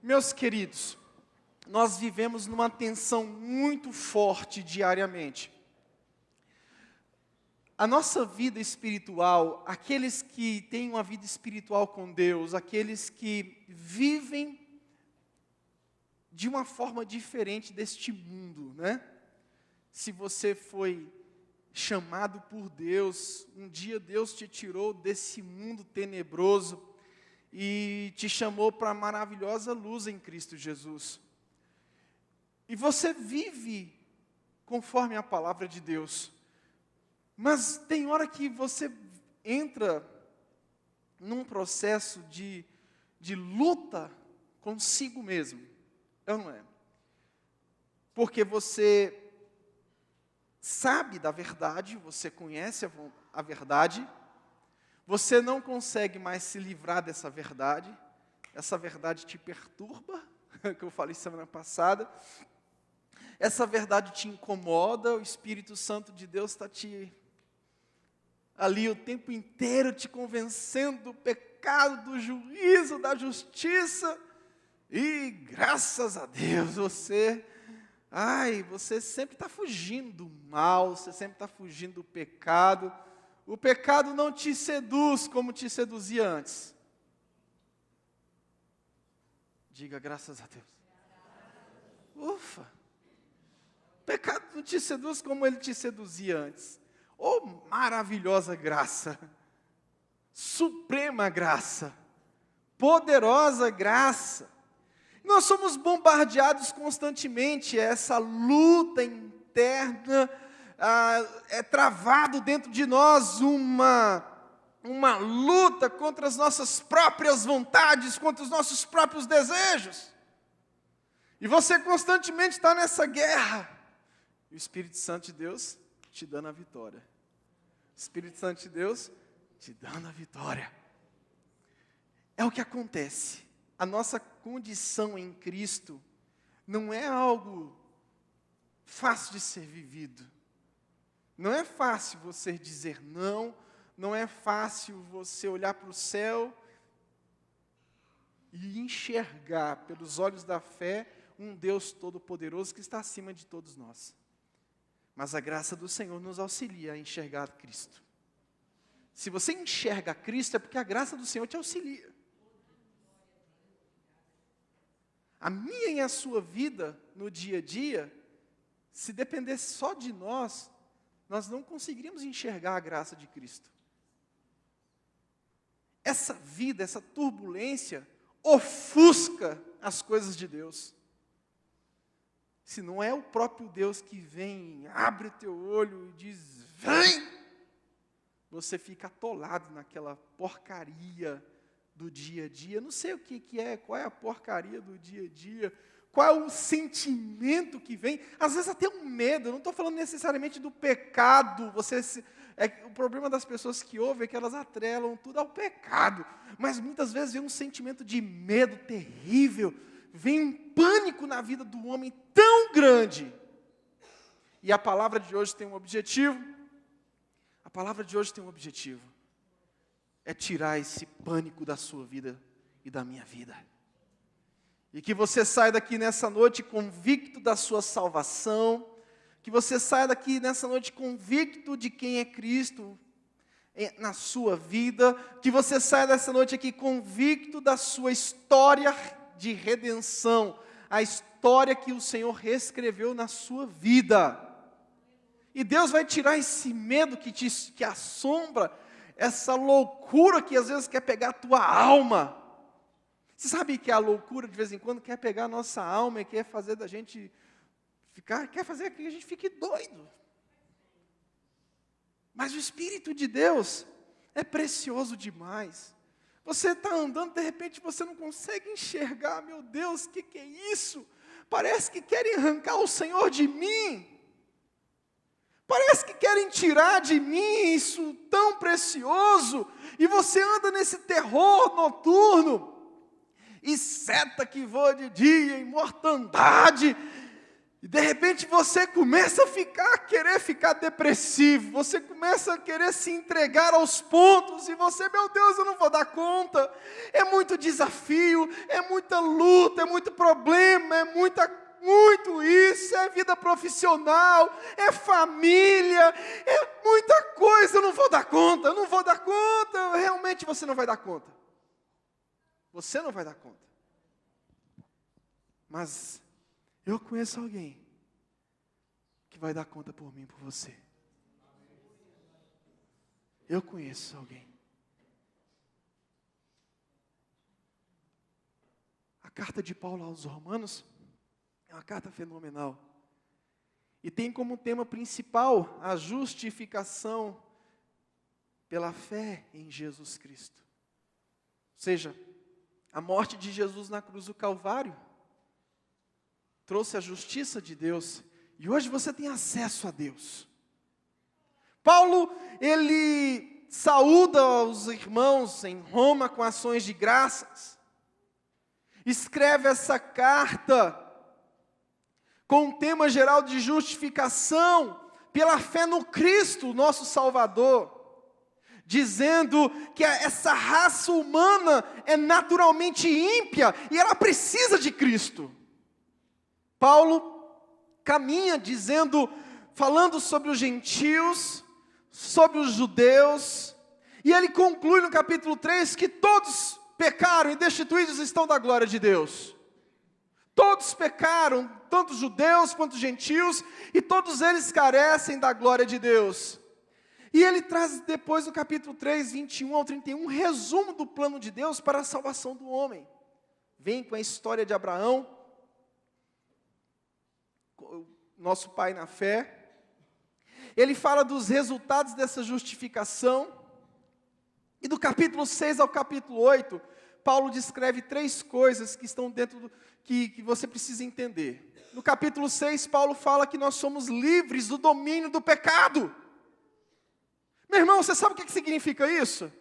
Meus queridos, nós vivemos numa tensão muito forte diariamente. A nossa vida espiritual, aqueles que têm uma vida espiritual com Deus, aqueles que vivem de uma forma diferente deste mundo, né? Se você foi chamado por Deus, um dia Deus te tirou desse mundo tenebroso e te chamou para a maravilhosa luz em Cristo Jesus. E você vive conforme a palavra de Deus. Mas tem hora que você entra num processo de luta consigo mesmo. É ou não é? Porque você sabe da verdade, você conhece a verdade, você não consegue mais se livrar dessa verdade, essa verdade te perturba, que eu falei semana passada, essa verdade te incomoda, o Espírito Santo de Deus está ali o tempo inteiro te convencendo do pecado, do juízo, da justiça, e graças a Deus você sempre está fugindo do mal, você sempre está fugindo do pecado. O pecado não te seduz como te seduzia antes. Diga graças a Deus. Ufa! O pecado não te seduz como ele te seduzia antes. Oh, maravilhosa graça! Suprema graça! Poderosa graça! Nós somos bombardeados constantemente, essa luta interna, é travado dentro de nós uma luta contra as nossas próprias vontades, contra os nossos próprios desejos. E você constantemente está nessa guerra. E o Espírito Santo de Deus te dando a vitória. O Espírito Santo de Deus te dando a vitória. É o que acontece. A nossa condição em Cristo não é algo fácil de ser vivido. Não é fácil você dizer não, não é fácil você olhar para o céu e enxergar pelos olhos da fé um Deus todo-poderoso que está acima de todos nós. Mas a graça do Senhor nos auxilia a enxergar Cristo. Se você enxerga Cristo, é porque a graça do Senhor te auxilia. A minha e a sua vida, no dia a dia, se dependesse só de nós, nós não conseguiríamos enxergar a graça de Cristo. Essa vida, essa turbulência, ofusca as coisas de Deus. Se não é o próprio Deus que vem, abre o teu olho e diz, vem! Você fica atolado naquela porcaria do dia a dia. Não sei o que é, qual é a porcaria do dia a dia, qual é o sentimento que vem, às vezes até um medo. Eu não estou falando necessariamente do pecado, o problema das pessoas que ouvem é que elas atrelam tudo ao pecado, mas muitas vezes vem um sentimento de medo terrível, vem um pânico na vida do homem tão grande. E a palavra de hoje tem um objetivo, é tirar esse pânico da sua vida e da minha vida. E que você saia daqui nessa noite convicto da sua salvação, que você saia daqui nessa noite convicto de quem é Cristo na sua vida, que você saia dessa noite aqui convicto da sua história de redenção, a história que o Senhor reescreveu na sua vida. E Deus vai tirar esse medo que assombra, essa loucura que às vezes quer pegar a tua alma. Você sabe que a loucura de vez em quando quer pegar a nossa alma e quer fazer da gente quer fazer que a gente fique doido. Mas o Espírito de Deus é precioso demais. Você está andando, de repente você não consegue enxergar, meu Deus, o que é isso? Parece que querem arrancar o Senhor de mim. Parece que querem tirar de mim isso tão precioso, e você anda nesse terror noturno, e seta que voa de dia, e mortandade, E de repente você começa a querer ficar depressivo, você começa a querer se entregar aos pontos, e você, meu Deus, eu não vou dar conta, é muito desafio, é muita luta, é muito problema, muito isso, é vida profissional, é família, é muita coisa, eu não vou dar conta, realmente você não vai dar conta. Você não vai dar conta. Mas eu conheço alguém que vai dar conta por mim, por você. Eu conheço alguém. A carta de Paulo aos Romanos é uma carta fenomenal. E tem como tema principal a justificação pela fé em Jesus Cristo. Ou seja, a morte de Jesus na cruz do Calvário trouxe a justiça de Deus, e hoje você tem acesso a Deus. Paulo, ele saúda os irmãos em Roma com ações de graças, escreve essa carta com um tema geral de justificação pela fé no Cristo, nosso Salvador, dizendo que essa raça humana é naturalmente ímpia e ela precisa de Cristo. Paulo caminha falando sobre os gentios, sobre os judeus, e ele conclui no capítulo 3 que todos pecaram e destituídos estão da glória de Deus. Todos pecaram, tanto judeus quanto gentios, e todos eles carecem da glória de Deus. E ele traz depois no capítulo 3, 21 ao 31, um resumo do plano de Deus para a salvação do homem. Vem com a história de Abraão, nosso pai na fé. Ele fala dos resultados dessa justificação. E do capítulo 6 ao capítulo 8, Paulo descreve 3 coisas que estão dentro que você precisa entender. No capítulo 6, Paulo fala que nós somos livres do domínio do pecado. Meu irmão, você sabe o que significa isso?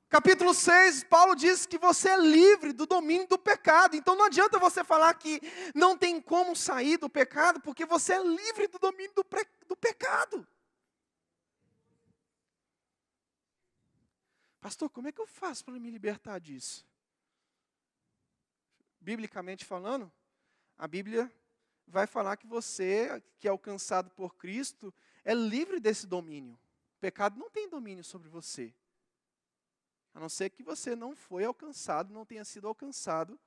Capítulo 6, Paulo diz que você é livre do domínio do pecado. Então não adianta você falar que não tem como sair do pecado, porque você é livre do domínio do pecado. Pastor, como é que eu faço para me libertar disso? Biblicamente falando, a Bíblia vai falar que você, que é alcançado por Cristo, é livre desse domínio. O pecado não tem domínio sobre você. A não ser que você não foi alcançado, não tenha sido alcançado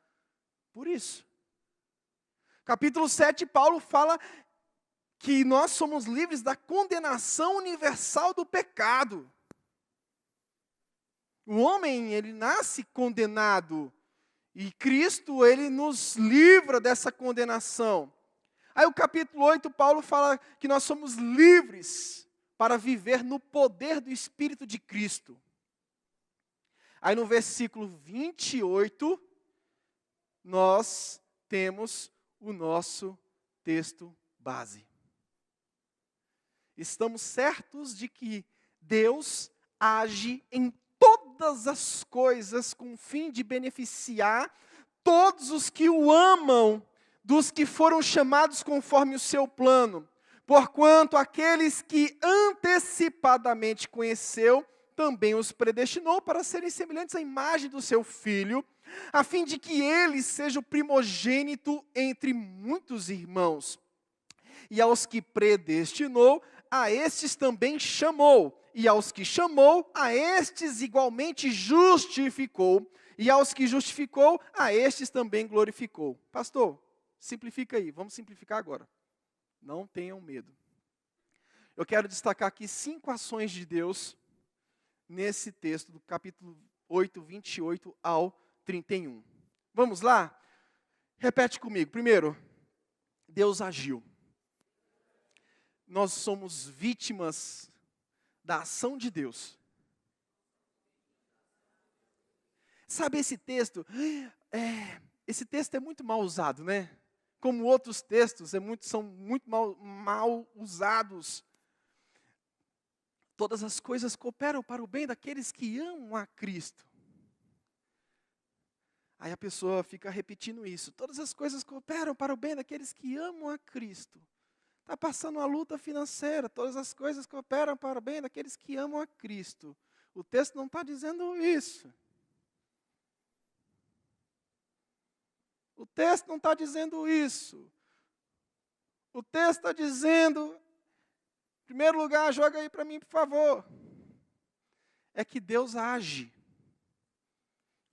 por isso. Capítulo 7, Paulo fala que nós somos livres da condenação universal do pecado. O homem, ele nasce condenado, e Cristo, ele nos livra dessa condenação. Aí o capítulo 8, Paulo fala que nós somos livres para viver no poder do Espírito de Cristo. Aí no versículo 28, nós temos o nosso texto base. Estamos certos de que Deus age em todas as coisas com o fim de beneficiar todos os que o amam, dos que foram chamados conforme o seu plano. Porquanto aqueles que antecipadamente conheceu, também os predestinou para serem semelhantes à imagem do seu Filho, a fim de que ele seja o primogênito entre muitos irmãos. E aos que predestinou, a estes também chamou. E aos que chamou, a estes igualmente justificou. E aos que justificou, a estes também glorificou. Pastor, simplifica aí, vamos simplificar agora. Não tenham medo. Eu quero destacar aqui 5 ações de Deus nesse texto do capítulo 8, 28 ao 31. Vamos lá? Repete comigo. Primeiro, Deus agiu. Nós somos vítimas da ação de Deus. Sabe esse texto? Esse texto é muito mal usado, né? Como outros textos, são muito mal usados. Todas as coisas cooperam para o bem daqueles que amam a Cristo. Aí a pessoa fica repetindo isso. Todas as coisas cooperam para o bem daqueles que amam a Cristo. Está passando uma luta financeira. Todas as coisas cooperam para o bem daqueles que amam a Cristo. O texto não está dizendo isso. O texto não está dizendo isso. O texto está dizendo, em primeiro lugar, joga aí para mim, por favor. É que Deus age.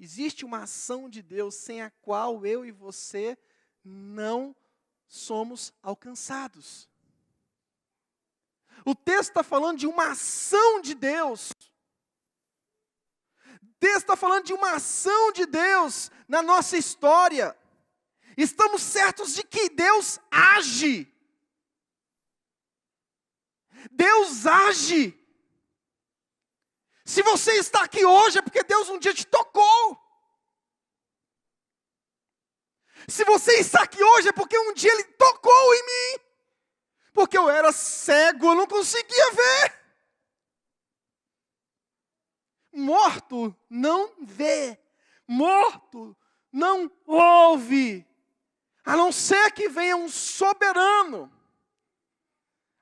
Existe uma ação de Deus sem a qual eu e você não somos alcançados. O texto está falando de uma ação de Deus. O texto está falando de uma ação de Deus na nossa história. Estamos certos de que Deus age. Deus age. Se você está aqui hoje é porque Deus um dia te tocou. Se você está aqui hoje é porque um dia Ele tocou em mim. Porque eu era cego, eu não conseguia ver. Morto não vê. Morto não ouve. A não ser que venha um soberano.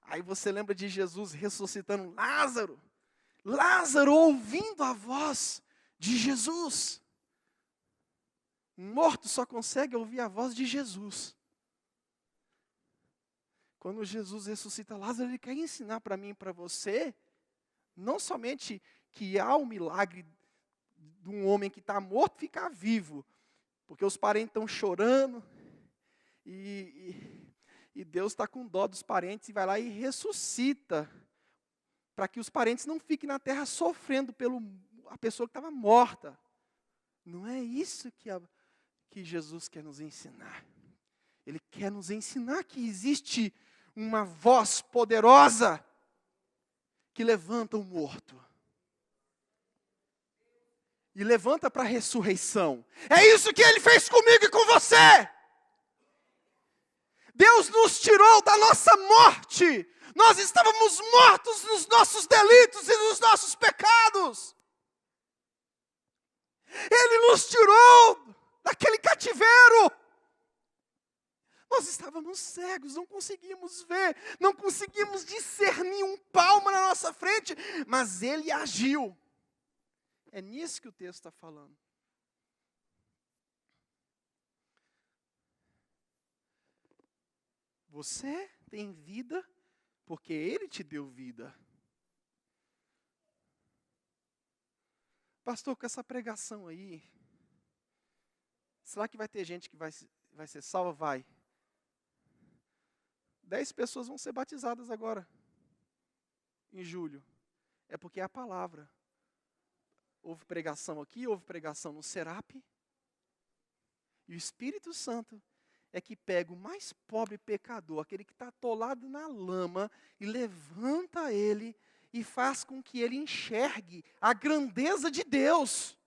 Aí você lembra de Jesus ressuscitando Lázaro. Lázaro ouvindo a voz de Jesus. Morto só consegue ouvir a voz de Jesus. Quando Jesus ressuscita Lázaro, Ele quer ensinar para mim e para você, não somente que há um milagre de um homem que está morto ficar vivo, porque os parentes estão chorando, e Deus está com dó dos parentes e vai lá e ressuscita, para que os parentes não fiquem na terra sofrendo pela pessoa que estava morta. Não é isso que Jesus quer nos ensinar. Ele quer nos ensinar que existe uma voz poderosa que levanta o morto. E levanta para a ressurreição. É isso que Ele fez comigo e com você. Deus nos tirou da nossa morte. Nós estávamos mortos nos nossos delitos e nos nossos pecados. Ele nos tirou daquele cativeiro. Nós estávamos cegos, não conseguimos ver, não conseguimos discernir um palmo na nossa frente, mas Ele agiu. É nisso que o texto está falando. Você tem vida porque Ele te deu vida. Pastor, com essa pregação aí, será que vai ter gente que vai ser salva? Vai. 10 pessoas vão ser batizadas agora, em julho. É porque é a palavra. Houve pregação aqui, houve pregação no Serap. E o Espírito Santo é que pega o mais pobre pecador, aquele que está atolado na lama, e levanta ele e faz com que ele enxergue a grandeza de Deus.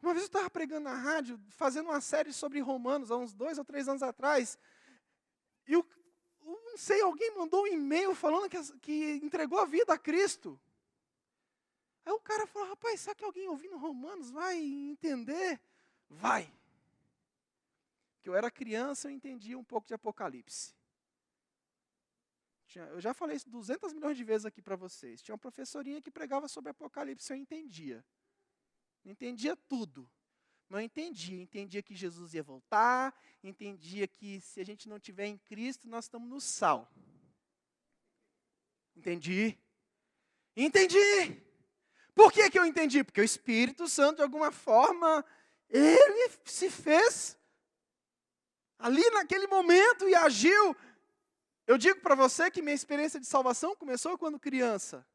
Uma vez eu estava pregando na rádio, fazendo uma série sobre Romanos, há uns 2 ou 3 anos atrás, e não sei, alguém mandou um e-mail falando que entregou a vida a Cristo. Aí o cara falou, rapaz, será que alguém ouvindo Romanos vai entender? Vai. Porque eu era criança, eu entendia um pouco de Apocalipse. Eu já falei isso 200 milhões de vezes aqui para vocês. Tinha uma professorinha que pregava sobre Apocalipse, eu entendia. Não entendia tudo. Não entendia. Entendia que Jesus ia voltar, entendia que se a gente não estiver em Cristo, nós estamos no sal. Entendi. Entendi. Por que eu entendi? Porque o Espírito Santo, de alguma forma, Ele se fez ali naquele momento e agiu. Eu digo para você que minha experiência de salvação começou quando criança.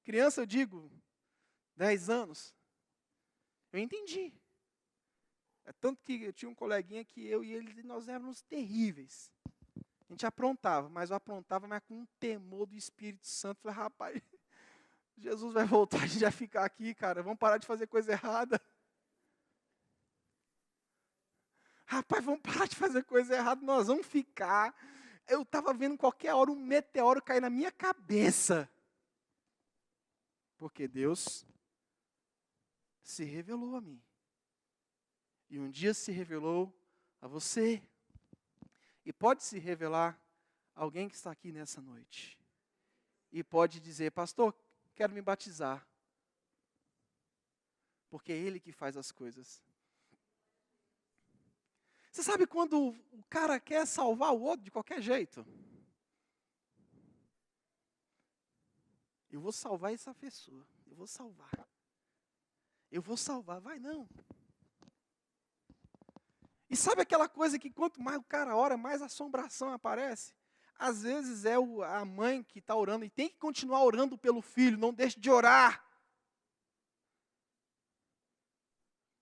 Criança, eu digo, 10 anos. Eu entendi. É tanto que eu tinha um coleguinha que eu e ele, nós éramos terríveis. A gente aprontava, mas eu aprontava, mas com um temor do Espírito Santo. Falei, rapaz, Jesus vai voltar, a gente vai ficar aqui, cara, vamos parar de fazer coisa errada. Rapaz, vamos parar de fazer coisa errada, nós vamos ficar. Eu estava vendo qualquer hora um meteoro cair na minha cabeça. Porque Deus se revelou a mim. E um dia se revelou a você. E pode se revelar a alguém que está aqui nessa noite. E pode dizer, pastor, quero me batizar. Porque é Ele que faz as coisas. Você sabe quando o cara quer salvar o outro de qualquer jeito? Eu vou salvar essa pessoa. Eu vou salvar. Eu vou salvar. Vai não. E sabe aquela coisa que quanto mais o cara ora, mais assombração aparece? Às vezes é a mãe que está orando e tem que continuar orando pelo filho. Não deixe de orar.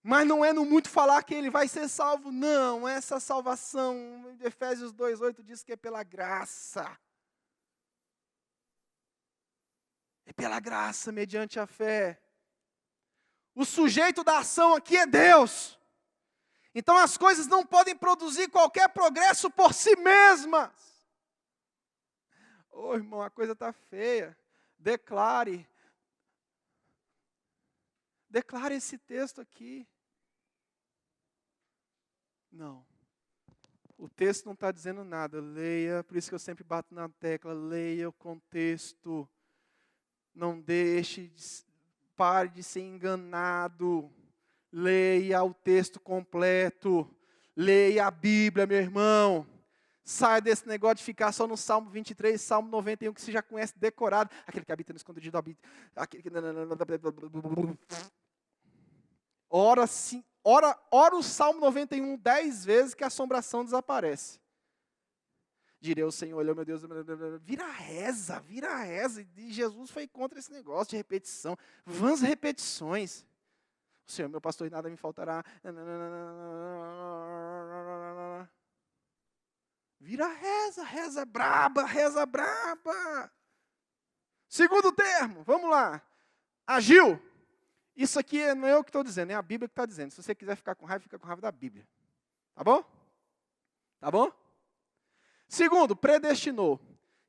Mas não é no muito falar que ele vai ser salvo. Não, essa salvação, Efésios 2:8 diz que é pela graça. É pela graça, mediante a fé. O sujeito da ação aqui é Deus. Então as coisas não podem produzir qualquer progresso por si mesmas. Ô irmão, a coisa está feia. Declare esse texto aqui. Não. O texto não está dizendo nada. Leia, por isso que eu sempre bato na tecla. Leia o contexto. Não pare de ser enganado. Leia o texto completo. Leia a Bíblia, meu irmão. Saia desse negócio de ficar só no Salmo 23, Salmo 91, que você já conhece decorado. Aquele que habita no escondido habita. Ora o Salmo 91 10 vezes que a assombração desaparece. Direi ao Senhor, olha, meu Deus, vira reza. E Jesus foi contra esse negócio de repetição. Vãs repetições. O Senhor, meu pastor, nada me faltará. Vira reza braba. Segundo termo, vamos lá. Agiu. Isso aqui não é eu que estou dizendo, é a Bíblia que está dizendo. Se você quiser ficar com raiva, fica com raiva da Bíblia. Tá bom? Tá bom? Segundo, predestinou.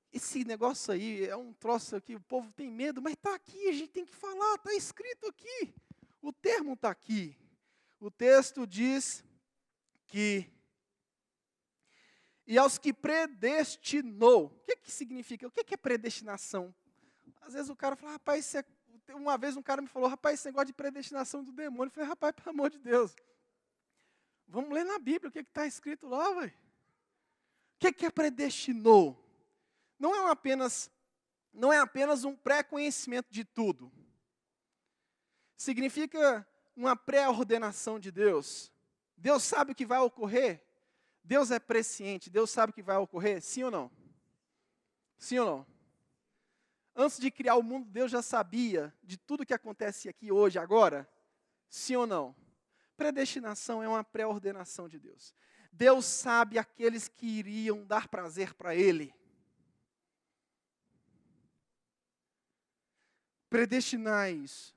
Esse negócio aí é um troço que o povo tem medo, mas está aqui, a gente tem que falar, está escrito aqui. O termo está aqui. O texto diz que, e aos que predestinou. O que significa? O que é predestinação? Às vezes o cara fala, rapaz, uma vez um cara me falou, rapaz, esse negócio de predestinação do demônio. Eu falei, rapaz, pelo amor de Deus. Vamos ler na Bíblia o que está escrito lá, velho. O que é predestinou? Não é apenas um pré-conhecimento de tudo. Significa uma pré-ordenação de Deus. Deus sabe o que vai ocorrer. Deus é presciente. Deus sabe o que vai ocorrer. Sim ou não? Sim ou não? Antes de criar o mundo, Deus já sabia de tudo que acontece aqui hoje, agora? Sim ou não? Predestinação é uma pré-ordenação de Deus. Deus sabe aqueles que iriam dar prazer para Ele. Predestinar isso.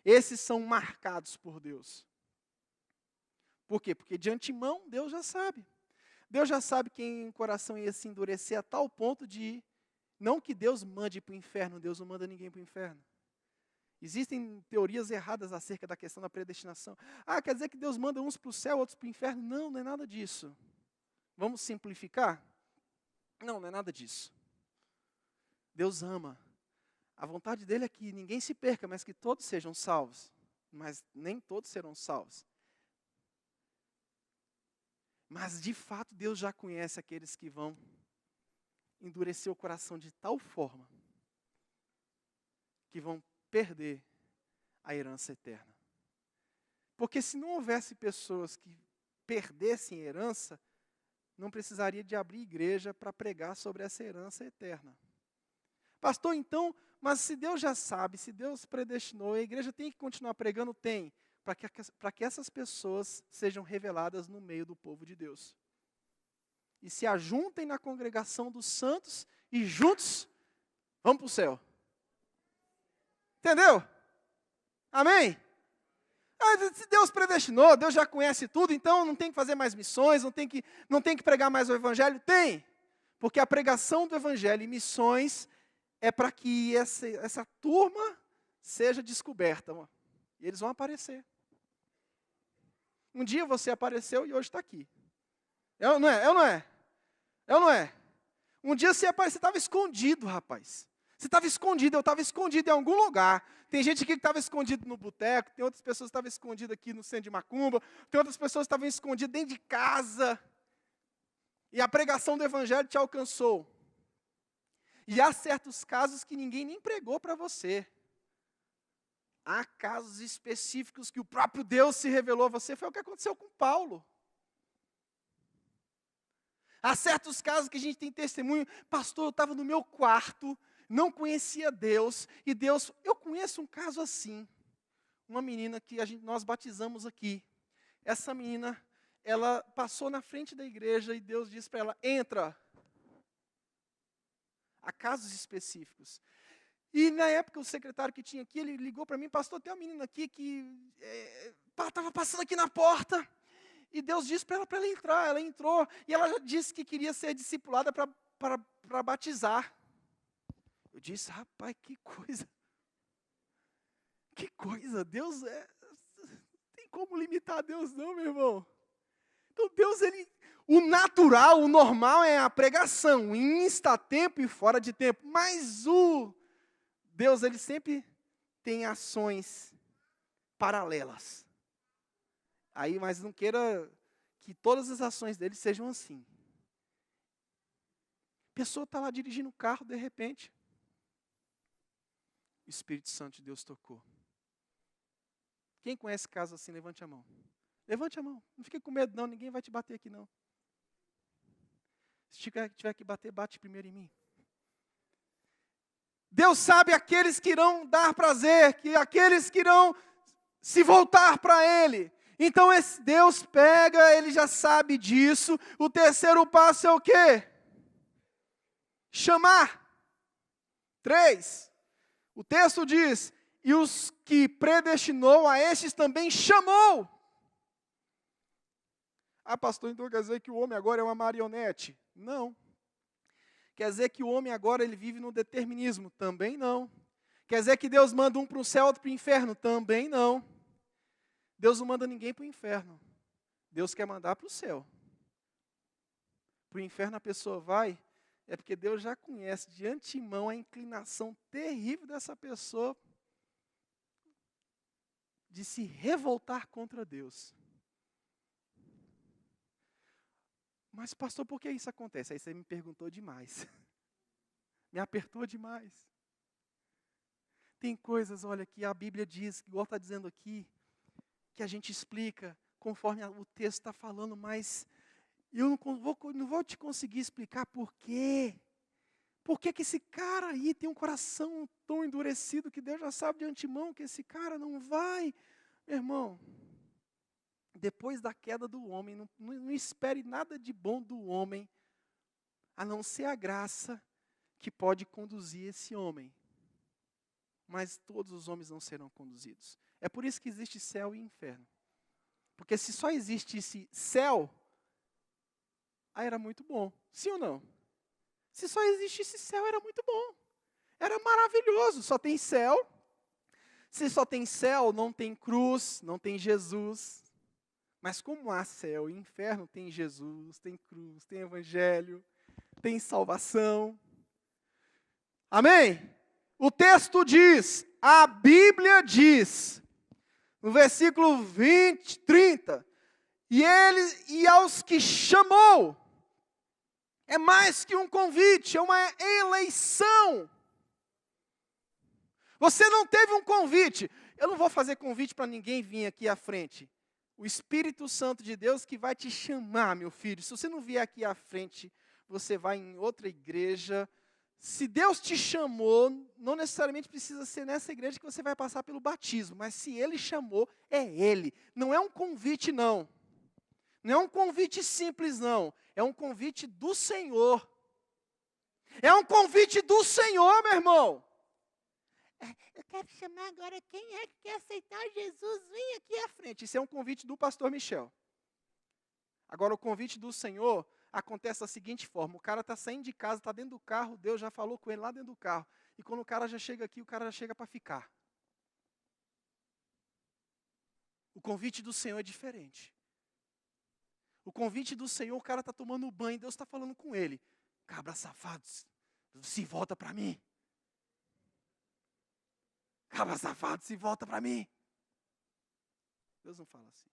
Esses são marcados por Deus. Por quê? Porque de antemão Deus já sabe. Deus já sabe quem o coração ia se endurecer a tal ponto de, não que Deus mande para o inferno, Deus não manda ninguém para o inferno. Existem teorias erradas acerca da questão da predestinação. Quer dizer que Deus manda uns para o céu, outros para o inferno? Não, não é nada disso. Vamos simplificar? Não é nada disso. Deus ama. A vontade dele é que ninguém se perca, mas que todos sejam salvos. Mas nem todos serão salvos. Mas de fato Deus já conhece aqueles que vão endurecer o coração de tal forma que vão perder a herança eterna. Porque se não houvesse pessoas que perdessem a herança, não precisaria de abrir igreja para pregar sobre essa herança eterna. Pastor, então, mas se Deus já sabe, se Deus predestinou, a igreja tem que continuar pregando? Tem, para que essas pessoas sejam reveladas no meio do povo de Deus. E se ajuntem na congregação dos santos e juntos vamos para o céu. Entendeu? Amém? Se Deus predestinou, Deus já conhece tudo, então não tem que fazer mais missões, não tem que pregar mais o evangelho? Tem. Porque a pregação do evangelho e missões é para que essa turma seja descoberta. E eles vão aparecer. Um dia você apareceu e hoje está aqui. É ou não é? É ou não é? É ou não é? Um dia você apareceu, você estava escondido, rapaz. Você estava escondido, eu estava escondido em algum lugar. Tem gente aqui que estava escondido no boteco, tem outras pessoas que estavam escondidas aqui no centro de Macumba, tem outras pessoas que estavam escondidas dentro de casa. E a pregação do Evangelho te alcançou. E há certos casos que ninguém nem pregou para você. Há casos específicos que o próprio Deus se revelou a você. Foi o que aconteceu com Paulo. Há certos casos que a gente tem testemunho. Pastor, eu estava no meu quarto, não conhecia Deus. E Deus, eu conheço um caso assim. Uma menina que nós batizamos aqui. Essa menina, ela passou na frente da igreja e Deus disse para ela, entra. Há casos específicos. E na época o secretário que tinha aqui, ele ligou para mim, pastor, tem uma menina aqui que estava passando aqui na porta, e Deus disse para ela entrar, ela entrou, e ela já disse que queria ser discipulada para batizar. Eu disse, rapaz, que coisa, Deus não tem como limitar Deus não, meu irmão. Então Deus, o natural, o normal é a pregação, insta tempo e fora de tempo, mas Deus, ele sempre tem ações paralelas. Aí, mas não queira que todas as ações dele sejam assim. A pessoa está lá dirigindo o carro, de repente, o Espírito Santo de Deus tocou. Quem conhece casos assim, levante a mão. Levante a mão, não fique com medo não, ninguém vai te bater aqui não. Se tiver que bater, bate primeiro em mim. Deus sabe aqueles que irão dar prazer, aqueles que irão se voltar para Ele. Então Deus pega, Ele já sabe disso. O terceiro passo é o quê? Chamar. 3. O texto diz, e os que predestinou, a estes também chamou. Ah, pastor, então quer dizer que o homem agora é uma marionete? Não. Quer dizer que o homem agora ele vive no determinismo? Também não. Quer dizer que Deus manda um para o céu, outro para o inferno? Também não. Deus não manda ninguém para o inferno. Deus quer mandar para o céu. Para o inferno a pessoa vai, é porque Deus já conhece de antemão a inclinação terrível dessa pessoa de se revoltar contra Deus. Mas, pastor, por que isso acontece? Aí você me perguntou demais. Me apertou demais. Tem coisas, olha, que a Bíblia diz, igual está dizendo aqui, que a gente explica conforme o texto está falando, mas eu não vou te conseguir explicar por quê. Por que esse cara aí tem um coração tão endurecido que Deus já sabe de antemão que esse cara não vai. Meu irmão, depois da queda do homem, não espere nada de bom do homem, a não ser a graça que pode conduzir esse homem. Mas todos os homens não serão conduzidos. É por isso que existe céu e inferno. Porque se só existisse céu, aí era muito bom. Sim ou não? Se só existisse céu, era muito bom. Era maravilhoso. Só tem céu. Se só tem céu, não tem cruz, não tem Jesus. Mas como há céu e inferno, tem Jesus, tem cruz, tem evangelho, tem salvação. Amém? O texto diz, a Bíblia diz, no versículo 30, e aos que chamou, é mais que um convite, é uma eleição. Você não teve um convite. Eu não vou fazer convite para ninguém vir aqui à frente. O Espírito Santo de Deus que vai te chamar, meu filho. Se você não vier aqui à frente, você vai em outra igreja. Se Deus te chamou, não necessariamente precisa ser nessa igreja que você vai passar pelo batismo. Mas se Ele chamou, é Ele. Não é um convite, não. Não é um convite simples, não. É um convite do Senhor. É um convite do Senhor, meu irmão. Eu quero chamar agora quem é que quer aceitar Jesus, vem aqui à frente. Isso é um convite do pastor Michel. Agora, o convite do Senhor acontece da seguinte forma. O cara está saindo de casa, está dentro do carro, Deus já falou com ele lá dentro do carro. e quando o cara já chega aqui, o cara já chega para ficar. O convite do Senhor é diferente. O convite do Senhor, o cara está tomando banho, Deus está falando com ele. Cabra safado, se volta para mim. Cabra safado, se volta para mim. Deus não fala assim.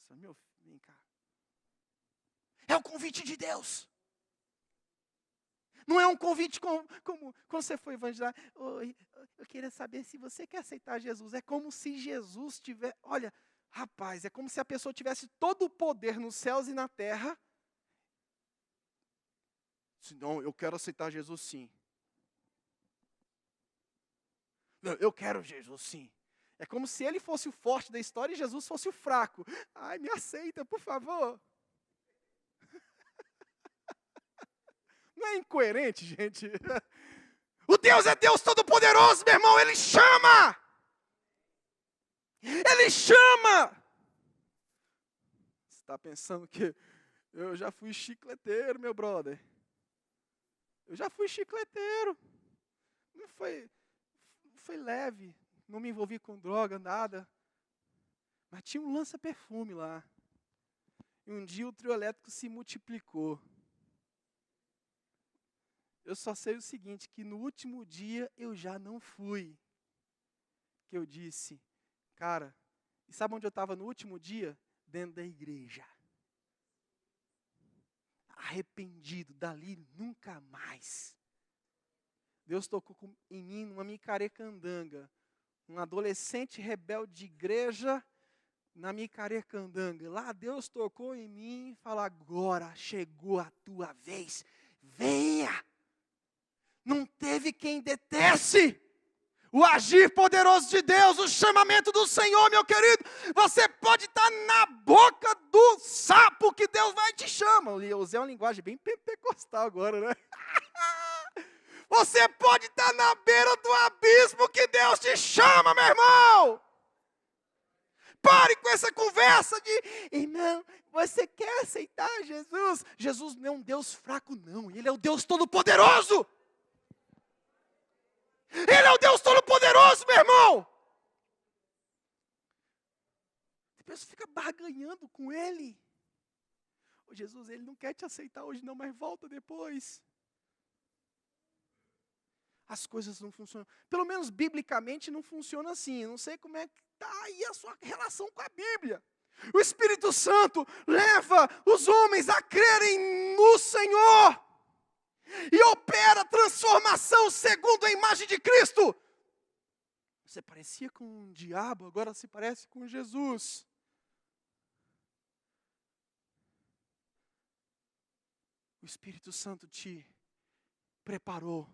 Só, meu filho, vem cá. É o convite de Deus. Não é um convite como quando você foi evangelizar. Oi, eu queria saber se você quer aceitar Jesus. É como se Jesus tivesse... Olha, rapaz, é como se a pessoa tivesse todo o poder nos céus e na terra. Não, eu quero aceitar Jesus sim. Não, eu quero Jesus sim. É como se ele fosse o forte da história e Jesus fosse o fraco. Ai, me aceita, por favor. Não é incoerente, gente? O Deus é Deus Todo-Poderoso, meu irmão. Ele chama. Ele chama. Você está pensando que eu já fui chicleteiro, meu brother. Eu já fui chicleteiro. Não foi leve. Não me envolvi com droga, nada. Mas tinha um lança-perfume lá. E um dia o trio elétrico se multiplicou. Eu só sei o seguinte, que no último dia eu já não fui. Que eu disse, cara, e sabe onde eu estava no último dia? Dentro da igreja. Arrependido, dali nunca mais. Deus tocou em mim numa micarecandanga. Um adolescente rebelde de igreja na micarecandanga. Lá Deus tocou em mim e falou, agora chegou a tua vez. Venha! Não teve quem detesse o agir poderoso de Deus, o chamamento do Senhor, meu querido. Você pode estar na boca do sapo que Deus vai te chamar. Eu usei uma linguagem bem pentecostal agora, né? Você pode estar na beira do abismo que Deus te chama, meu irmão. Pare com essa conversa de, irmão, você quer aceitar Jesus? Jesus não é um Deus fraco, não. Ele é o Deus Todo-Poderoso. Ele é o Deus Todo-Poderoso, meu irmão. A pessoa fica barganhando com Ele. Ô, Jesus, Ele não quer te aceitar hoje não, mas volta depois. As coisas não funcionam. Pelo menos biblicamente não funciona assim. Eu não sei como é que está aí a sua relação com a Bíblia. O Espírito Santo leva os homens a crerem no Senhor. E opera transformação segundo a imagem de Cristo. Você parecia com um diabo, agora se parece com Jesus. O Espírito Santo te preparou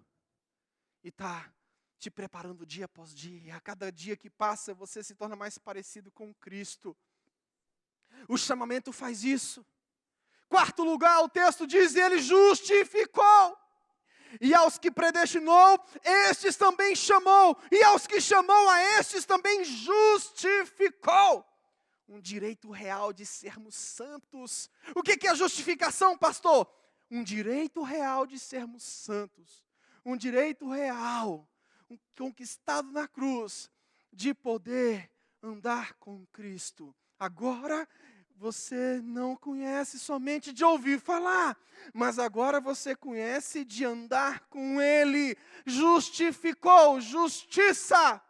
e está te preparando dia após dia. A cada dia que passa, você se torna mais parecido com Cristo. O chamamento faz isso. Quarto lugar, o texto diz, Ele justificou. E aos que predestinou, estes também chamou. E aos que chamou, a estes também justificou. Um direito real de sermos santos. O que é a justificação, pastor? Um direito real de sermos santos. Um direito real, conquistado na cruz, de poder andar com Cristo. Agora, você não conhece somente de ouvir falar, mas agora você conhece de andar com Ele. Justificou, justiça.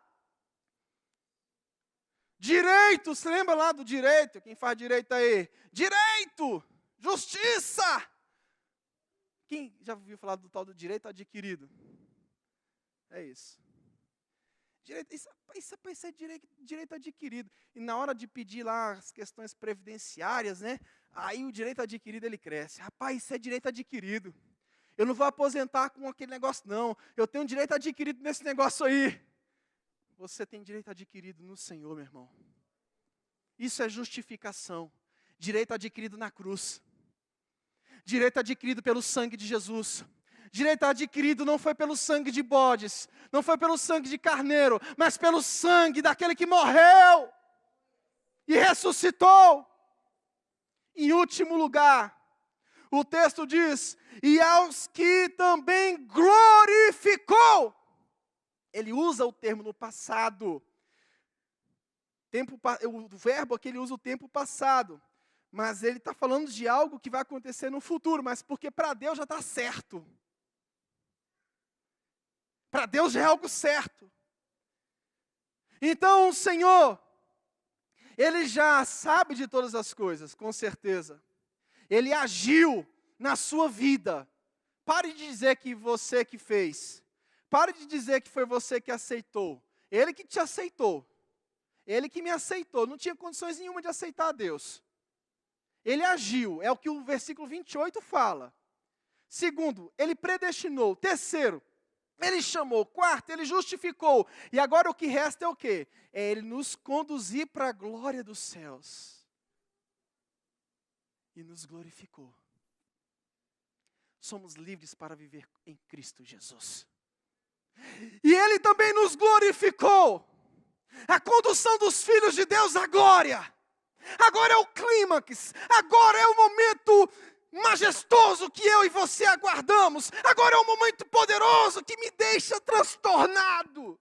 Direito, você lembra lá do direito? Quem faz direito aí? Direito, justiça. Quem já ouviu falar do tal do direito adquirido? É isso. Isso é direito adquirido. E na hora de pedir lá as questões previdenciárias, né? Aí o direito adquirido ele cresce. Rapaz, isso é direito adquirido. Eu não vou aposentar com aquele negócio, não. Eu tenho direito adquirido nesse negócio aí. Você tem direito adquirido no Senhor, meu irmão. Isso é justificação. Direito adquirido na cruz. Direito adquirido pelo sangue de Jesus. Direito adquirido não foi pelo sangue de bodes, não foi pelo sangue de carneiro, mas pelo sangue daquele que morreu e ressuscitou. Em último lugar, o texto diz, e aos que também glorificou. ele usa o termo no passado. O verbo aqui, ele usa o tempo passado. Mas ele está falando de algo que vai acontecer no futuro, mas porque para Deus já está certo. Para Deus já é algo certo. Então o Senhor, Ele já sabe de todas as coisas, com certeza. Ele agiu na sua vida. Pare de dizer que você que fez. Pare de dizer que foi você que aceitou. Ele que te aceitou. Ele que me aceitou. Não tinha condições nenhuma de aceitar a Deus. Ele agiu. É o que o versículo 28 fala. Segundo, Ele predestinou. Terceiro, Ele chamou. Quarto, Ele justificou. E agora o que resta é o quê? É Ele nos conduzir para a glória dos céus. E nos glorificou. Somos livres para viver em Cristo Jesus. E Ele também nos glorificou. A condução dos filhos de Deus à glória. Agora é o clímax. Agora é o momento majestoso que eu e você aguardamos. Agora é um momento poderoso que me deixa transtornado.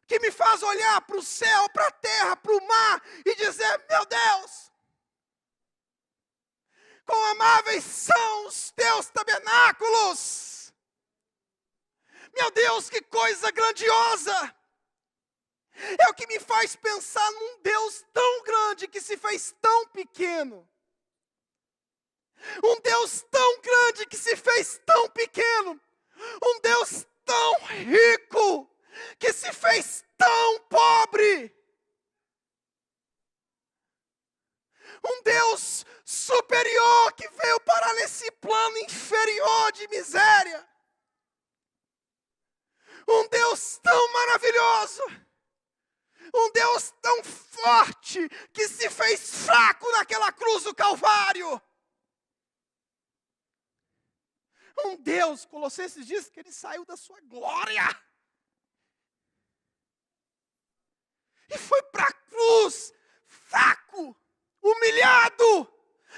Que me faz olhar para o céu, para a terra, para o mar e dizer, meu Deus, quão amáveis são os teus tabernáculos. Meu Deus, que coisa grandiosa. É o que me faz pensar num Deus tão grande que se fez tão pequeno. Um Deus tão grande que se fez tão pequeno. Um Deus tão rico que se fez tão pobre. Um Deus superior que veio parar nesse plano inferior de miséria. Um Deus tão maravilhoso. Um Deus tão forte que se fez fraco naquela cruz do Calvário. Um Deus, Colossenses diz que Ele saiu da sua glória. E foi para a cruz, fraco, humilhado.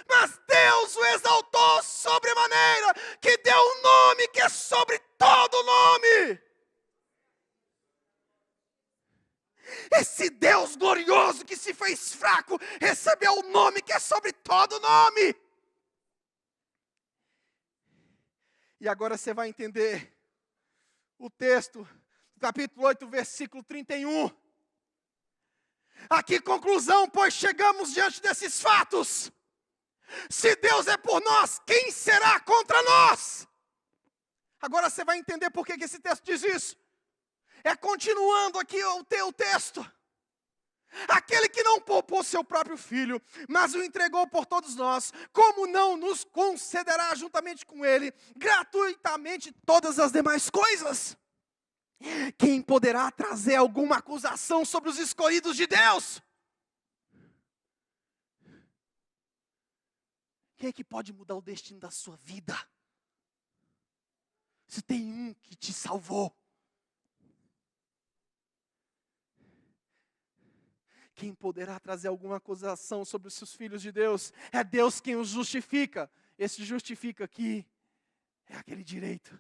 Mas Deus o exaltou sobremaneira, que deu um nome que é sobre todo nome. Esse Deus glorioso que se fez fraco, recebeu o nome que é sobre todo nome. E agora você vai entender o texto, capítulo 8, versículo 31. A que conclusão, pois, chegamos diante desses fatos? Se Deus é por nós, quem será contra nós? Agora você vai entender por que esse texto diz isso. É continuando aqui o teu texto. Aquele que não poupou seu próprio filho, mas o entregou por todos nós, como não nos concederá juntamente com ele, gratuitamente, todas as demais coisas? Quem poderá trazer alguma acusação sobre os escolhidos de Deus? Quem é que pode mudar o destino da sua vida? Se tem um que te salvou. Quem poderá trazer alguma acusação sobre os seus filhos de Deus? É Deus quem os justifica. Esse justifica aqui é aquele direito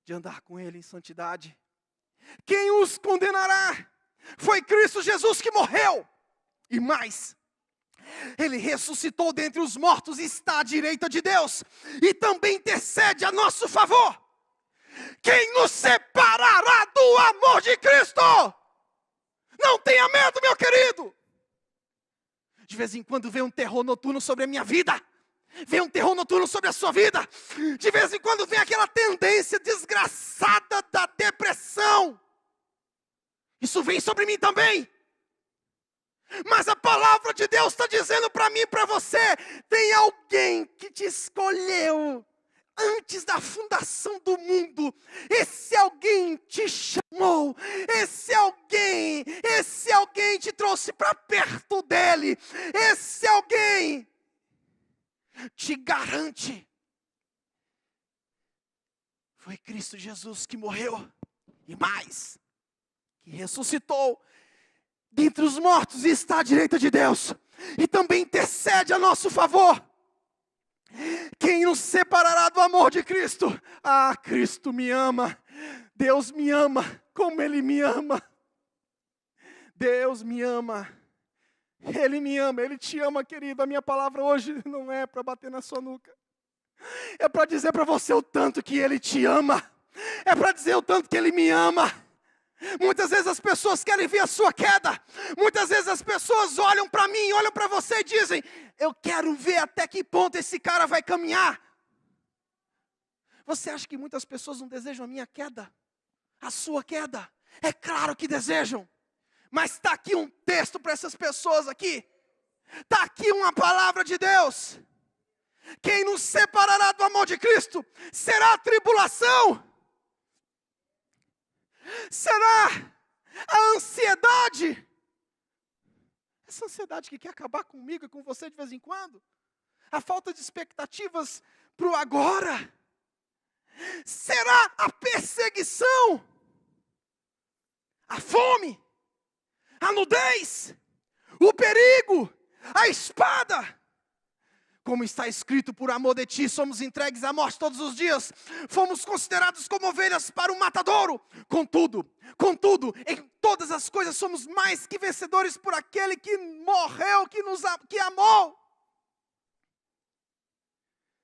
de andar com Ele em santidade. Quem os condenará? Foi Cristo Jesus que morreu. E mais, Ele ressuscitou dentre os mortos e está à direita de Deus. E também intercede a nosso favor. Quem nos separará do amor de Cristo? Não tenha medo, meu querido. De vez em quando vem um terror noturno sobre a minha vida. Vem um terror noturno sobre a sua vida. De vez em quando vem aquela tendência desgraçada da depressão. Isso vem sobre mim também. Mas a palavra de Deus está dizendo para mim e para você. Tem alguém que te escolheu antes da fundação do mundo. Esse alguém te chamou. Esse alguém te trouxe para perto dele. Esse alguém te garante. Foi Cristo Jesus que morreu. E mais, que ressuscitou dentre os mortos e está à direita de Deus. E também intercede a nosso favor. Quem nos separará do amor de Cristo? Ah, Cristo me ama. Deus me ama como Ele me ama. Deus me ama. Ele me ama, Ele te ama, querido. A minha palavra hoje não é para bater na sua nuca. É para dizer para você o tanto que Ele te ama. É para dizer o tanto que Ele me ama. Muitas vezes as pessoas querem ver a sua queda. Muitas vezes as pessoas olham para mim, olham para você e dizem: eu quero ver até que ponto esse cara vai caminhar. Você acha que muitas pessoas não desejam a minha queda? A sua queda? É claro que desejam. Mas está aqui um texto para essas pessoas aqui. Está aqui uma palavra de Deus. Quem nos separará do amor de Cristo? Será a tribulação? Será a ansiedade? Essa ansiedade que quer acabar comigo e com você de vez em quando? A falta de expectativas para o agora? Será a perseguição? A fome? A nudez? O perigo? A espada? Como está escrito, por amor de ti, somos entregues à morte todos os dias. Fomos considerados como ovelhas para o matadouro. Contudo, em todas as coisas somos mais que vencedores por aquele que morreu, que amou.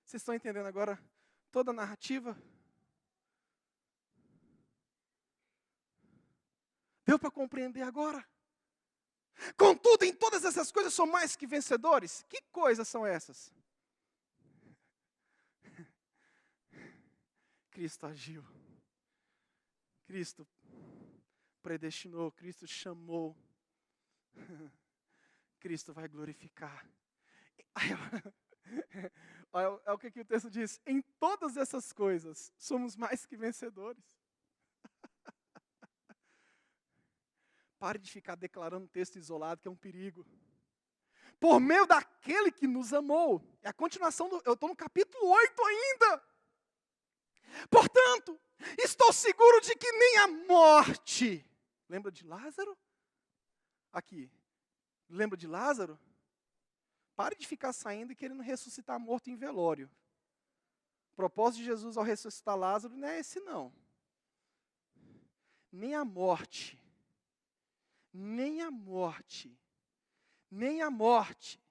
Vocês estão entendendo agora toda a narrativa? Deu para compreender agora? Contudo, em todas essas coisas são mais que vencedores. Que coisas são essas? Cristo agiu. Cristo predestinou, Cristo chamou. Cristo vai glorificar. Olha o que o texto diz. Em todas essas coisas somos mais que vencedores. Pare de ficar declarando texto isolado, que é um perigo. Por meio daquele que nos amou. É a continuação, eu estou no capítulo 8 ainda. Portanto, estou seguro de que nem a morte. Lembra de Lázaro? Aqui. Lembra de Lázaro? Pare de ficar saindo e querendo ressuscitar morto em velório. O propósito de Jesus ao ressuscitar Lázaro não é esse não. Nem a morte. Nem a morte, nem a morte,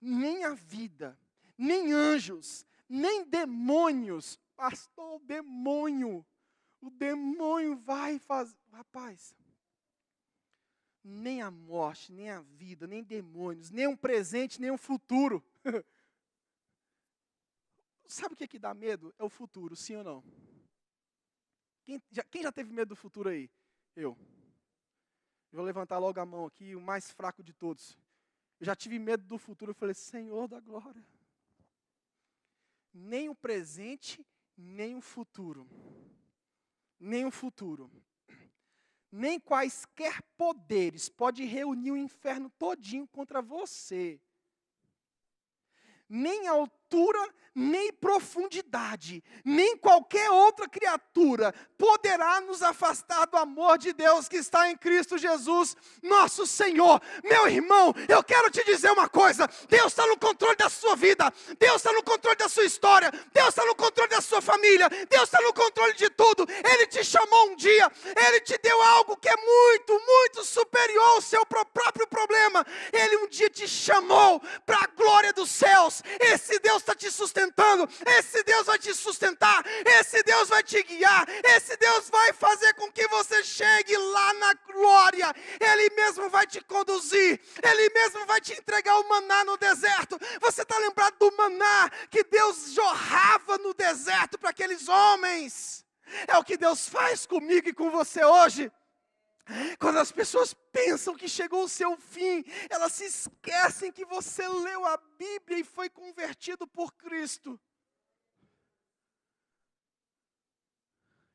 nem a vida, nem anjos, nem demônios. Pastor, o demônio vai fazer, rapaz. Nem a morte, nem a vida, nem demônios, nem um presente, nem um futuro. Sabe o que dá medo? É o futuro, sim ou não? Quem já teve medo do futuro aí? Eu. Vou levantar logo a mão aqui, o mais fraco de todos. Eu já tive medo do futuro, eu falei, Senhor da glória. Nem o presente, nem o futuro. Nem o futuro. Nem quaisquer poderes pode reunir o inferno todinho contra você. Nem altura, nem profundidade, nem qualquer outra criatura poderá nos afastar do amor de Deus que está em Cristo Jesus, nosso Senhor. Meu irmão, eu quero te dizer uma coisa: Deus está no controle da sua vida, Deus está no controle da sua história, Deus está no controle da sua família, Deus está no controle de tudo. Ele te chamou um dia, Ele te deu algo que é muito, muito superior ao seu próprio problema. Ele um dia te chamou para a glória dos céus. Esse Deus está te sustentando, esse Deus vai te sustentar, esse Deus vai te guiar, esse Deus vai fazer com que você chegue lá na glória. Ele mesmo vai te conduzir, Ele mesmo vai te entregar o maná no deserto. Você está lembrado do maná que Deus jorrava no deserto para aqueles homens? É o que Deus faz comigo e com você hoje. Quando as pessoas pensam que chegou o seu fim, elas se esquecem que você leu a Bíblia e foi convertido por Cristo.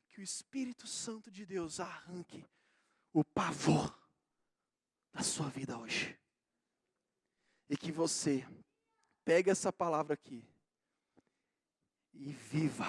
Que o Espírito Santo de Deus arranque o pavor da sua vida hoje. E que você pegue essa palavra aqui e viva